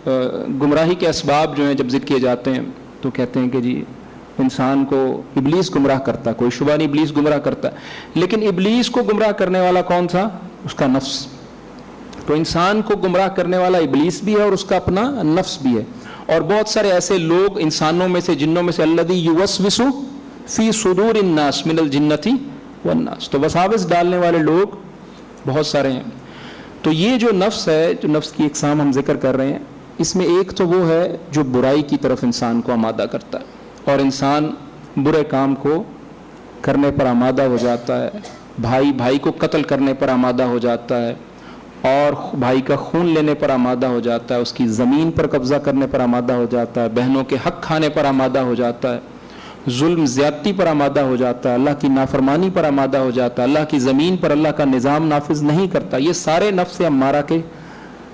گمراہی کے اسباب جو ہیں جب ذکر کیے جاتے ہیں تو کہتے ہیں کہ جی انسان کو ابلیس گمراہ کرتا ہے، کوئی شبہ نہیں ابلیس گمراہ کرتا ہے، لیکن ابلیس کو گمراہ کرنے والا کون تھا؟ اس کا نفس. تو انسان کو گمراہ کرنے والا ابلیس بھی ہے اور اس کا اپنا نفس بھی ہے. اور بہت سارے ایسے لوگ انسانوں میں سے جنوں میں سے الذی یوسوس فی صدور الناس من الجنۃ والناس، تو وساوس ڈالنے والے لوگ بہت سارے ہیں. تو یہ جو نفس ہے، جو نفس کی اقسام ہم ذکر کر رہے ہیں، اس میں ایک تو وہ ہے جو برائی کی طرف انسان کو آمادہ کرتا ہے اور انسان برے کام کو کرنے پر آمادہ ہو جاتا ہے، بھائی کو قتل کرنے پر آمادہ ہو جاتا ہے اور بھائی کا خون لینے پر آمادہ ہو جاتا ہے، اس کی زمین پر قبضہ کرنے پر آمادہ ہو جاتا ہے، بہنوں کے حق کھانے پر آمادہ ہو جاتا ہے، ظلم زیادتی پر آمادہ ہو جاتا ہے، اللہ کی نافرمانی پر آمادہ ہو جاتا ہے، اللہ کی زمین پر اللہ کا نظام نافذ نہیں کرتا. یہ سارے نفس امارہ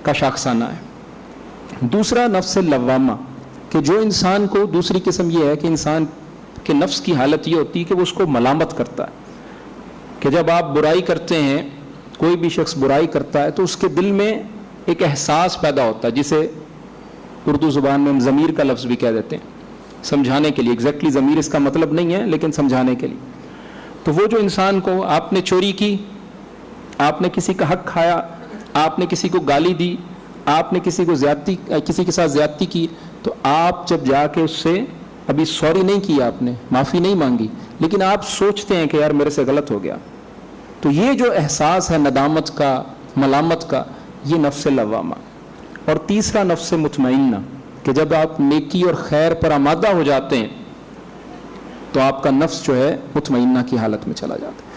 کا شاخسانہ ہے. دوسرا نفس لوامہ، کہ جو انسان کو، دوسری قسم یہ ہے کہ انسان کے نفس کی حالت یہ ہوتی ہے کہ وہ اس کو ملامت کرتا ہے. کہ جب آپ برائی کرتے ہیں، کوئی بھی شخص برائی کرتا ہے تو اس کے دل میں ایک احساس پیدا ہوتا ہے، جسے اردو زبان میں ہم ضمیر کا لفظ بھی کہہ دیتے ہیں سمجھانے کے لیے. ایگزیکٹلی ضمیر اس کا مطلب نہیں ہے لیکن سمجھانے کے لیے. تو وہ جو انسان کو، آپ نے چوری کی، آپ نے کسی کا حق کھایا، آپ نے کسی کو گالی دی، آپ نے کسی کے ساتھ زیادتی کی، تو آپ جب جا کے اس سے ابھی سوری نہیں کیا، آپ نے معافی نہیں مانگی، لیکن آپ سوچتے ہیں کہ یار میرے سے غلط ہو گیا. تو یہ جو احساس ہے ندامت کا، ملامت کا، یہ نفس لوامہ. اور تیسرا نفس مطمئنہ، کہ جب آپ نیکی اور خیر پر آمادہ ہو جاتے ہیں تو آپ کا نفس جو ہے مطمئنہ کی حالت میں چلا جاتا ہے.